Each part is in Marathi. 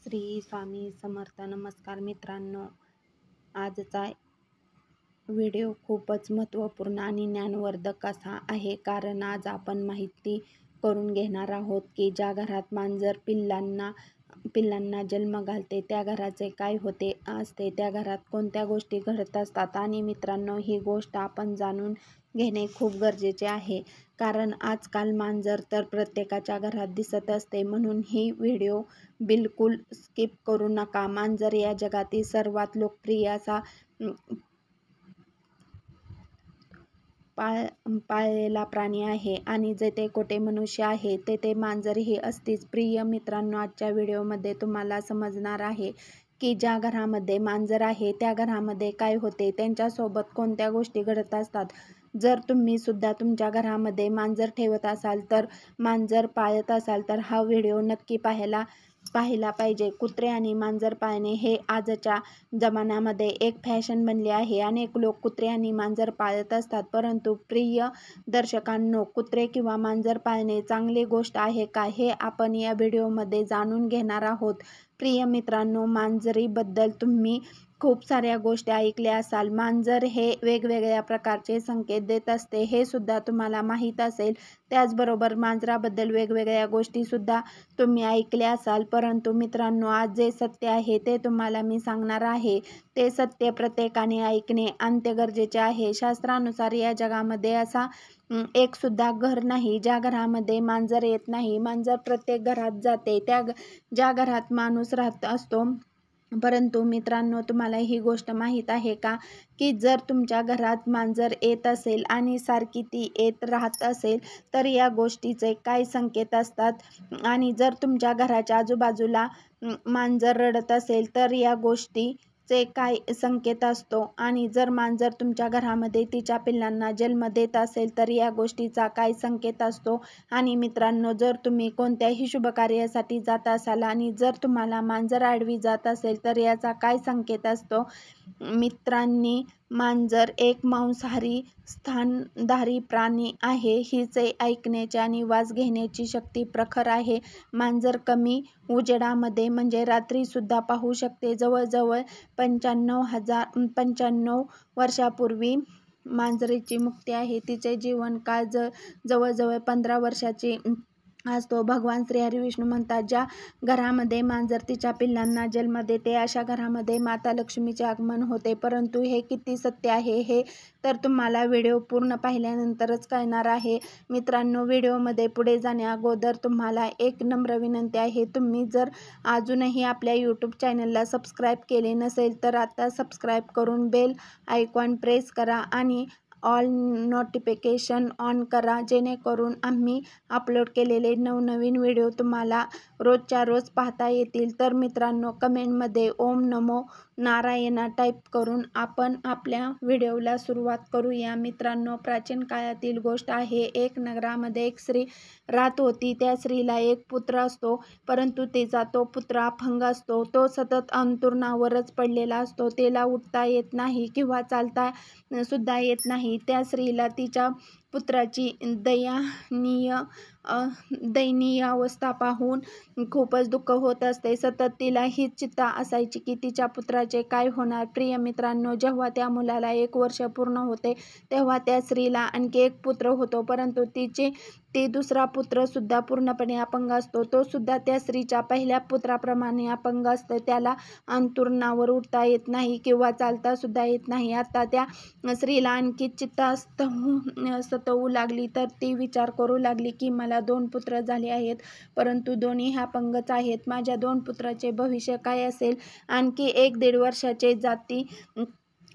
श्री स्वामी समर्थ. नमस्कार मित्रांनो, आजचा व्हिडिओ खूपच महत्त्वपूर्ण आणि ज्ञानवर्धक असा आहे, कारण आज आपण माहिती करून घेणार आहोत की ज्या घरात मांजर पिल्लांना जन्म घालते त्या घराचे काय होते असते, त्या घरात कोणत्या गोष्टी घडत असतात. आणि मित्रांनो, ही गोष्ट आपण जाणून घेणे खूप गरजेचे आहे, कारण आजकाल मांजर तर प्रत्येकाच्या घरात दिसत असते. म्हणून ही व्हिडिओ बिलकुल स्किप करू नका. मांजर या जगातील सर्वात लोकप्रिय असा पाळलेला प्राणी आहे, आणि जेथे कोठे मनुष्य आहे तेथे मांजरही असतीच. प्रिय मित्रांनो, आजच्या व्हिडिओमध्ये तुम्हाला समजणार आहे की ज्या घरामध्ये मांजर आहे त्या घरामध्ये काय होते, त्यांच्यासोबत कोणत्या गोष्टी घडत असतात. जर तुम्ही सुद्धा तुमच्या घरामध्ये मांजर ठेवत असाल, तर मांजर पाळत असाल, तर हा व्हिडिओ नक्की पाहायला पाहिजे. कुत्रे आणि मांजर पाळणे हे आजच्या जमान्यामध्ये एक फॅशन बनले आहे. अनेक लोक कुत्रे आणि मांजर पाळत असतात, परंतु प्रिय दर्शकांनो, कुत्रे किंवा मांजर पाळणे चांगली गोष्ट आहे का, हे आपण या व्हिडिओमध्ये जाणून घेणार आहोत. प्रिय मित्रांनो, मांजरीबद्दल तुम्ही खूप साऱ्या गोष्टी ऐकल्या असाल. मांजर हे वेगवेगळ्या प्रकारचे संकेत देत असते, हे सुद्धा तुम्हाला माहीत असेल. त्याचबरोबर मांजराबद्दल वेगवेगळ्या गोष्टी सुद्धा तुम्ही ऐकल्या असाल. परंतु मित्रांनो, आज जे सत्य आहे ते तुम्हाला मी सांगणार आहे. ते सत्य प्रत्येकाने ऐकणे अत्यंत गरजेचे आहे. शास्त्रानुसार या जगामध्ये असा एक सुद्धा घर नाही ज्या घरामध्ये मांजर येत नाही. मांजर प्रत्येक घरात जाते, ज्या घरात माणूस राहत असतो. परंतु मित्रांनो, तुम्हाला ही गोष्ट माहीत आहे का की जर तुमच्या घरात मांजर येत असेल आणि सारखी ती येत राहत असेल, तर या गोष्टीचे काय संकेत असतात. आणि जर तुमच्या घराच्या आजूबाजूला मांजर रडत असेल, तर या गोष्टीचे काय संकेत असतो. आणि जर मांजर तुमच्या घरामध्ये तिच्या पिल्लांना जन्म देत असेल, तर या गोष्टीचा काय संकेत असतो. आणि मित्रांनो, जर तुम्ही कोणत्याही शुभकार्यासाठी जात असाल आणि जर तुम्हाला मांजर आडवी जात असेल, तर याचा काय संकेत असतो. मित्रांनी, मांजर एक मांसाहारी स्तनधारी प्राणी आहे. हिचे ऐकण्याची आणि वास घेण्याची शक्ती प्रखर आहे. मांजर कमी उजेडामध्ये म्हणजे रात्री सुद्धा पाहू शकते. जवळजवळ 95 वर्षापूर्वी मांजरीची मुक्ती आहे. तिचे जीवनकाळ जवळजवळ 15 वर्षाची असतो. भगवान श्री हरी विष्णू म्हणतात, ज्या घरामध्ये मांजर तिच्या पिल्लांना जन्म देते अशा घरामध्ये माता लक्ष्मीचे आगमन होते. परंतु हे किती सत्य आहे हे तर तुम्हाला व्हिडिओ पूर्ण पाहिल्यानंतरच कळणार आहे. मित्रांनो, व्हिडिओमध्ये पुढे जाण्या अगोदर तुम्हाला एक नम्र विनंती आहे. तुम्ही जर अजूनही आपल्या यूट्यूब चॅनलला सबस्क्राईब केले नसेल, तर आता सबस्क्राईब करून बेल आयकॉन प्रेस करा आणि ऑल नोटिफिकेशन ऑन करा, जेणेकरून आम्ही अपलोड केलेले नवनवीन व्हिडिओ तुम्हाला रोजच्या रोज पाहता येतील. तर मित्रांनो, कमेंटमध्ये ओम नमो नारायणा टाईप करून आपण आपल्या व्हिडिओला सुरुवात करूया. मित्रांनो, प्राचीन काळातील गोष्ट आहे. एक नगरामध्ये एक स्त्री राहत होती. त्या स्त्रीला एक पुत्र असतो, परंतु तिचा तो पुत्र अपंग असतो. तो सतत अंथरुणावरच पडलेला असतो. त्याला उठता येत नाही किंवा चालता सुद्धा येत नाही. त्या स्त्रीला तिच्या पुत्राची दयनीय अवस्था पाहून खूपच दुःख होत असते. सतत तिला हीच चिंता असायची की तिच्या पुत्राचे काय होणार. प्रिय मित्रांनो, जेव्हा त्या मुलाला 1 वर्ष पूर्ण होते, तेव्हा त्या स्त्रीला आणखी एक पुत्र होतो, परंतु ते दुसरा पुत्र सुद्धा पूर्णपणे अपंग असतो. तो सुद्धा त्या स्त्रीच्या पहिल्या पुत्राप्रमाणे अपंग असतो. त्याला अंथरुणावर उठता येत नाही किंवा चालता सुद्धा येत नाही. आता त्या स्त्रीला आणखी चिंता सतवू लागली, तर ती विचार करू लागली की मला 2 पुत्र झाले आहेत, परंतु दोन्ही अपंगच आहेत. माझ्या 2 पुत्राचे भविष्य काय असेल. आणखी 1-1.5 वर्षाचे जाती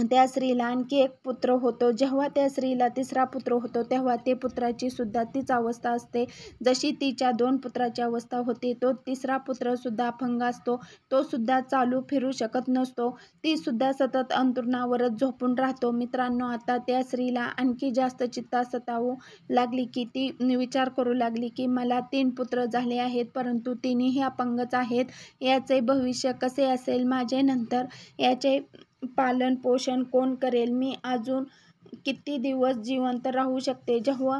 त्या स्त्रीला आणखी एक पुत्र होतो. जेव्हा त्या स्त्रीला तिसरा पुत्र होतो, तेव्हा ते पुत्राची सुद्धा तीच अवस्था असते जशी तिच्या 2 पुत्राची अवस्था होती. तो तिसरा पुत्र सुद्धा अपंग असतो. तो सुद्धा चालू फिरू शकत नसतो. ती सुद्धा सतत अंथरुणावरच झोपून राहतो. मित्रांनो, आता त्या स्त्रीला आणखी जास्त चिंता सतावू लागली की ती विचार करू लागली की मला 3 पुत्र झाले आहेत, परंतु तिन्ही अपंगच आहेत. याचे भविष्य कसे असेल. माझे नंतर याचे पालन पोषण कोण करेल. मी अजून किती दिवस जिवंत राहू शकते. जेव्हा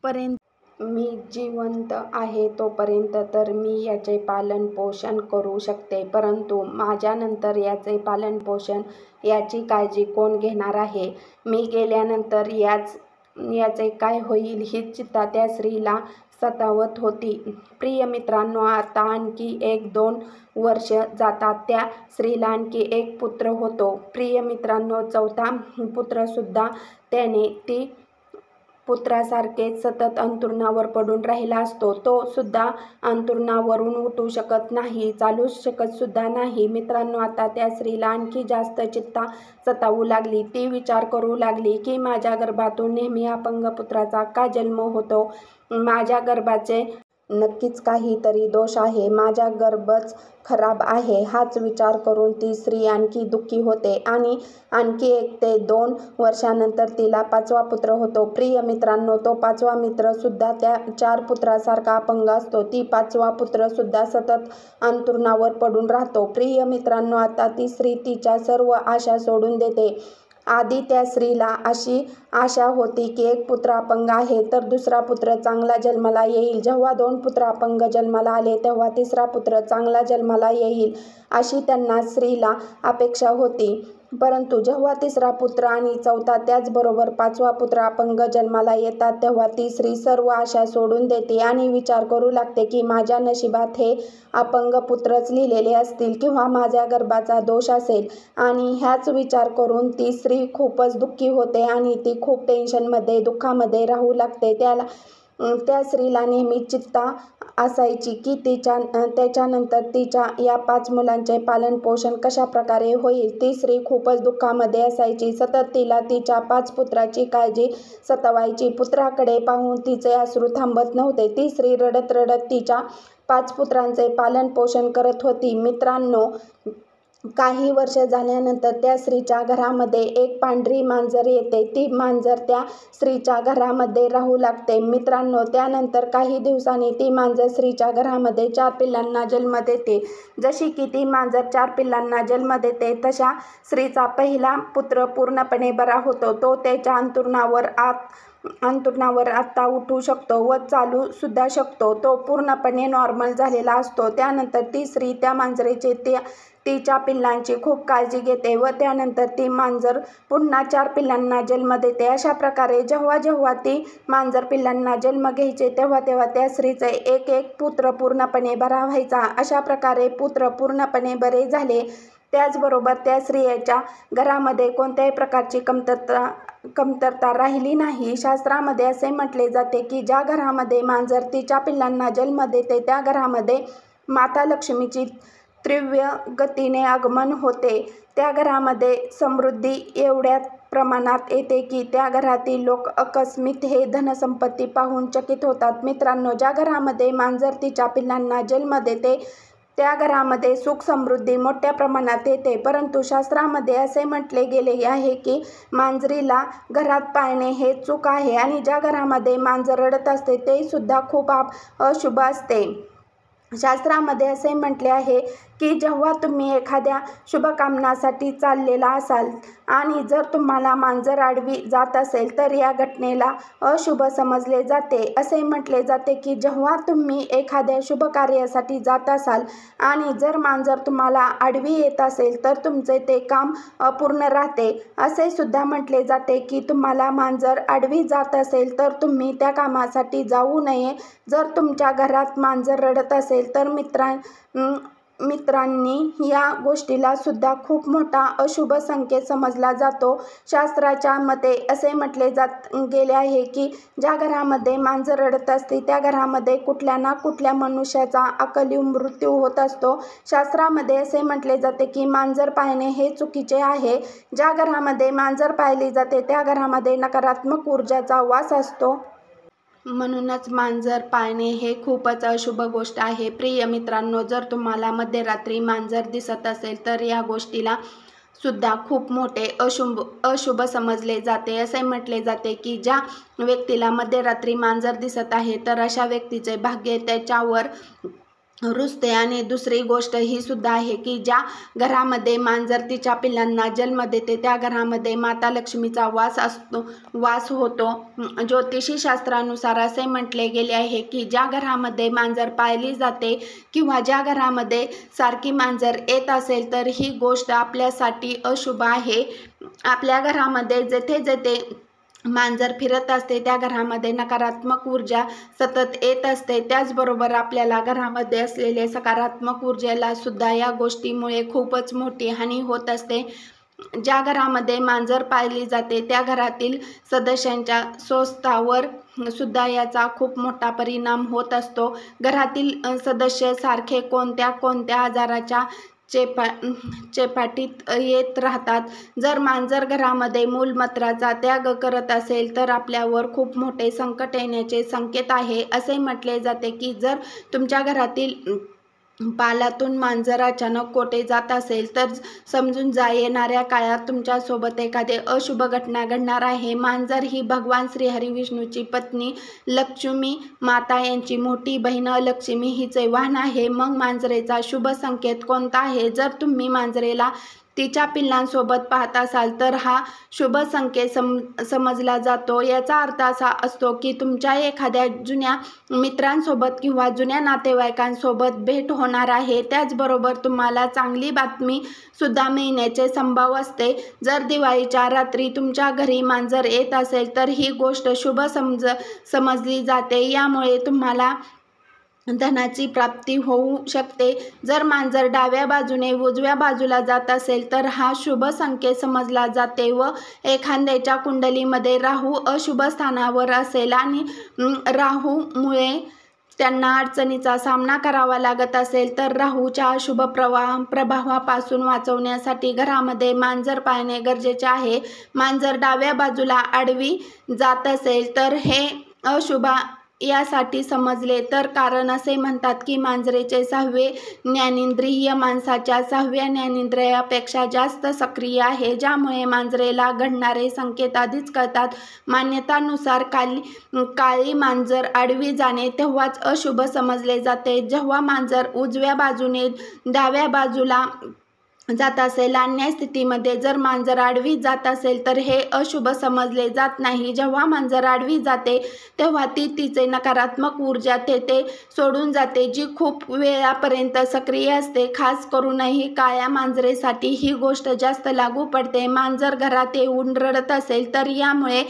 पर्यंत मी जिवंत आहे तोपर्यंत तर मी याचे पालन पोषण करू शकते, परंतु माझ्यानंतर याचे पालन पोषण याची काळजी कोण घेणार आहे? मी गेल्यानंतर याचे काय होईल ही चिंता त्या स्त्रीला सतावत होती. प्रिय मित्रांनो, आता आणखी 1-2 वर्ष जातात. त्या स्त्रीला आणखी एक पुत्र होतो. प्रिय मित्रांनो, 4था पुत्रसुद्धा त्याने ती पुत्रासारखेच सतत अंथरुणावर पडून राहिला असतो. तो सुद्धा अंथरुणावरून उठू शकत नाही, चालू शकत सुद्धा नाही. मित्रांनो, आता त्या स्त्रीला आणखी जास्त चिंता सतावू लागली. ती विचार करू लागली की माझ्या गर्भातून नेहमी अपंग पुत्राचा का जन्म होतो? माझ्या गर्भाचे नक्कीच काहीतरी दोष आहे, माझा गर्भच खराब आहे. हाच विचार करून ती स्त्री आणखी दुःखी होते आणि आणखी 1 ते 2 वर्षानंतर तिला 5वा पुत्र होतो. प्रिय मित्रांनो, तो 5वा मित्र सुद्धा त्या 4 पुत्रासारखा अपंग असतो. ती 5वा पुत्र सुद्धा सतत अंथरुणावर पडून राहतो. प्रिय मित्रांनो, आता ती स्त्री तिच्या सर्व आशा सोडून देते. आधी त्या स्त्रीला अशी आशा होती की 1 पुत्र अपंग आहे तर दुसरा पुत्र चांगला जन्माला येईल. जेव्हा 2 पुत्र अपंग जन्माला आले तेव्हा 3रा पुत्र चांगला जन्माला येईल अशी त्यांना स्त्रीला अपेक्षा होती. परंतु जेव्हा 3रा पुत्र आणि 4था त्याचबरोबर 5वा पुत्र अपंग जन्माला येतात तेव्हा ती स्त्री सर्व आशा सोडून देते आणि विचार करू लागते की माझ्या नशिबात हे अपंग पुत्रच लिहिलेले असतील किंवा माझ्या गर्भाचा दोष असेल. आणि ह्याच विचार करून ती स्त्री खूपच दुःखी होते आणि ती खूप टेन्शनमध्ये, दुःखामध्ये राहू लागते. त्या स्त्रीला नेहमी चिंता असायची की त्याच्यानंतर तिच्या या 5 मुलांचे पालन पोषण कशा प्रकारे होईल. ती स्त्री खूपच दुःखामध्ये असायची. सतत तिला तिच्या 5 पुत्राची काळजी सतावायची. पुत्राकडे पाहून तिचे अश्रू थांबत नव्हते. ती स्त्री रडत रडत तिच्या 5 पुत्रांचे पालन पोषण करत होती. मित्रांनो, काही वर्ष झाल्यानंतर त्या स्त्रीच्या घरामध्ये एक पांढरी मांजर येते. ती मांजर त्या स्त्रीच्या घरामध्ये राहू लागते. मित्रांनो, त्यानंतर काही दिवसांनी ती मांजर स्त्रीच्या घरामध्ये 4 पिल्लांना जन्म देते. जशी की ती मांजर 4 पिल्लांना जन्म देते तशा स्त्रीचा पहिला पुत्र पूर्णपणे बरा होतो. तो त्याच्या अंथरुणावर आत्ता उठू शकतो व चालू सुद्धा शकतो. तो पूर्णपणे नॉर्मल झालेला असतो. त्यानंतर ती स्त्री त्या मांजरीची तिच्या पिल्लांची खूप काळजी घेते व त्यानंतर ती मांजर पुन्हा 4 पिल्लांना जन्म देते. अशा प्रकारे जेव्हा जेव्हा ती मांजर पिल्लांना जन्म घ्यायचे तेव्हा त्या स्त्रीचे एक पुत्र पूर्णपणे बरा व्हायचा. अशा प्रकारे पुत्र पूर्णपणे बरे झाले. त्याचबरोबर त्या स्त्रियेच्या घरामध्ये कोणत्याही प्रकारची कमतरता राहिली नाही. शास्त्रामध्ये असे म्हटले जाते की ज्या घरामध्ये मांजर तिच्या पिल्लांना जन्म देते त्या घरामध्ये माता लक्ष्मीची तीव्र गतीने आगमन होते. त्या घरामध्ये समृद्धी एवढ्या प्रमाणात येते की त्या घरातील लोक आकस्मित हे धनसंपत्ती पाहून चकित होतात. मित्रांनो, ज्या घरामध्ये मांजर तिच्या पिल्लांना जन्म देते त्या घरामध्ये सुख समृद्धी मोठ्या प्रमाणात येते. परंतु शास्त्रामध्ये असे म्हटले गेले आहे की मांजरीला घरात पाळणे हे चूक आहे आणि ज्या घरामध्ये मांजर रडत असते ते सुद्धा खूप अशुभ असते. शास्त्रामध्ये असे म्हटले आहे की जेव्हा तुम्ही एखाद्या शुभकामनासाठी चाललेला असाल आणि जर तुम्हाला मांजर आडवी जात असेल तर या घटनेला अशुभ समजले जाते. असे म्हटले जाते की जेव्हा तुम्ही एखाद्या शुभ कार्यासाठी जात असाल आणि जर मांजर तुम्हाला आडवी येत असेल तर तुमचे ते काम अपूर्ण राहते. असे सुद्धा म्हटले जाते की तुम्हाला मांजर आडवी जात असेल तर तुम्ही त्या कामासाठी जाऊ नये. जर तुमच्या घरात मांजर रडत असेल तर मित्रांनी या गोष्टीला सुद्धा खूप मोठा अशुभ संकेत समजला जातो. शास्त्राच्या मते असे म्हटले गेले आहे की ज्या घरामध्ये मांजर रडत असते त्या घरामध्ये कुठल्या ना कुठल्या मनुष्याचा अकाली मृत्यू होत असतो. शास्त्रामध्ये असे म्हटले जाते की मांजर पाळणे हे चुकीचे आहे. ज्या घरामध्ये मांजर पाळली जाते त्या घरामध्ये नकारात्मक ऊर्जाचा वास असतो. म्हणूनच मांजर पाळणे हे खूपच अशुभ गोष्ट आहे. प्रिय मित्रांनो, जर तुम्हाला मध्यरात्री मांजर दिसत असेल तर या गोष्टीला सुद्धा खूप मोठे अशुभ समजले जाते. असे म्हटले जाते की ज्या व्यक्तीला मध्यरात्री मांजर दिसत आहे तर अशा व्यक्तीचे भाग्य त्याच्यावर रुसते। आणि दुसरी गोष्ट ही सुद्धा आहे की ज्या घरामध्ये मांजर तिच्या पिल्लांना जन्म देते त्या घरामध्ये माता लक्ष्मीचा वास होतो। ज्योतिषी शास्त्रानुसार असे म्हटले गेले आहे की ज्या घरामध्ये मांजर पाळली जाते किंवा ज्या घरामध्ये सारखी मांजर येत असेल तर ही गोष्ट आपल्यासाठी अशुभ आहे। आपल्या घरामध्ये जेथे जेथे मांजर फिरत असते त्या घरामध्ये नकारात्मक ऊर्जा सतत येत असते। त्याचबरोबर आपल्याला घरामध्ये असलेले सकारात्मक ऊर्जेला सुद्धा या गोष्टीमुळे खूपच मोठी हानी होत असते। ज्या घरामध्ये मांजर पाळली जाते त्या घरातील सदस्यांच्या स्वस्थावर सुद्धा याचा खूप मोठा परिणाम होत असतो। घरातील सदस्य सारखे कोणत्या आजाराच्या चेपाटीत येत राहतात। जर मांजर घरामध्ये मूलमूत्राचा त्याग करत असेल तर आपल्यावर खूप मोठे संकट येण्याचे संकेत आहे। असे म्हटले जाते की जर तुमच्या घरातील पालातून मांजर अचानक कोठे जात असेल तर समजून जा येणाऱ्या काळात तुमच्यासोबत एखादी अशुभ घटना घडणार आहे। मांजर ही भगवान श्री हरी विष्णूची पत्नी लक्ष्मी माता यांची मोठी बहीण लक्ष्मी हिचे वाहन आहे। मग मांजरेचा शुभ संकेत कोणता आहे? जर तुम्ही मांजरेला तिच्या पिल्लांसोबत पाहत असाल तर हा शुभ संकेत समजला जातो। याचा अर्थ असा असतो की तुमच्या एखाद्या जुन्या मित्रांसोबत किंवा जुन्या नातेवाईकांसोबत भेट होणार आहे। त्याचबरोबर तुम्हाला चांगली बातमी सुद्धा मिळण्याचे संभव असते। जर दिवाळीच्या रात्री तुमच्या घरी मांजर येत असेल तर ही गोष्ट शुभ समजली जाते। यामुळे तुम्हाला धनाची प्राप्ती होऊ शकते। जर मांजर डाव्या बाजूने उजव्या बाजूला जात असेल तर हा शुभ संकेत समजला जाते व एखाद्याच्या कुंडलीमध्ये राहू अशुभ स्थानावर असेल आणि राहूमुळे त्यांना अडचणीचा सामना करावा लागत असेल तर राहूच्या अशुभ प्रभावापासून वाचवण्यासाठी घरामध्ये मांजर पाळणे गरजेचे आहे। मांजर डाव्या बाजूला आडवी जात असेल तर हे अशुभ यासाठी समजले तर कारण असे म्हणतात की मांजरेचे 6वे ज्ञानेंद्रिय माणसाच्या 6व्या ज्ञानेंद्रियापेक्षा जास्त सक्रिय आहे, ज्यामुळे मांजरेला घडणारे संकेत आधीच कळतात। मान्यतानुसार काळी मांजर आडवी जाणे तेव्हाच अशुभ समजले जाते जेव्हा मांजर उजव्या बाजूने डाव्या बाजूला जात असेल। अन्य स्थितीमध्ये जर मांजर आडवी जात असेल तर हे अशुभ समजले जात नाही। जेव्हा मांजर आडवी जाते तेव्हा ती तिचे नकारात्मक ऊर्जा तेथे सोडून जाते जी खूप वेळापर्यंत सक्रिय असते। खास करूनही काळ्या मांजरेसाठी ही गोष्ट जास्त लागू पडते। मांजर घरात येऊन रडत असेल तर यामुळे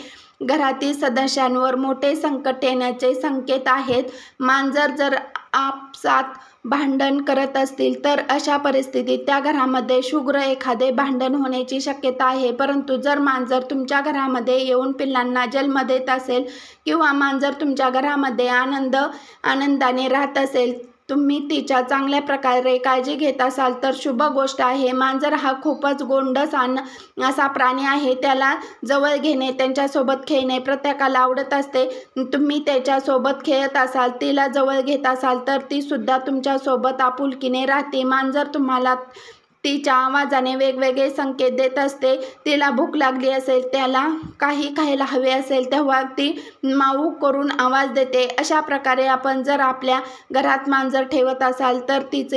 घरातील सदस्यांवर मोठे संकट येण्याचे संकेत आहेत। मांजर जर आपसात भांडण करत असतील तर अशा परिस्थितीत त्या घरामध्ये शीघ्र एखादे भांडण होण्याची शक्यता आहे। परंतु जर मांजर तुमच्या घरामध्ये येऊन पिल्लांना जन्म देत असेल किंवा मांजर तुमच्या घरामध्ये आनंदाने राहत असेल, तुम्ही तिच्या चांगल्या प्रकारे काळजी घेत असाल तर शुभ गोष्ट आहे। मांजर हा खूपच गोंडस असा प्राणी आहे। त्याला जवळ घेणे त्यांच्यासोबत खेळणे प्रत्येकाला आवडत असते। तुम्ही त्याच्यासोबत खेळत असाल तिला जवळ घेत असाल तर ती सुद्धा तुमच्यासोबत आपुलकीने राहते। मांजर तुम्हाला तिच्या आवाजाने वेगवेगळे संकेत देत असते। तिला भूक लागली असेल, त्याला काही खायला हवे असेल तेव्हा ती माऊ करून आवाज देते। अशा प्रकारे आपण जर आपल्या घरात मांजर ठेवत असाल तर तिचे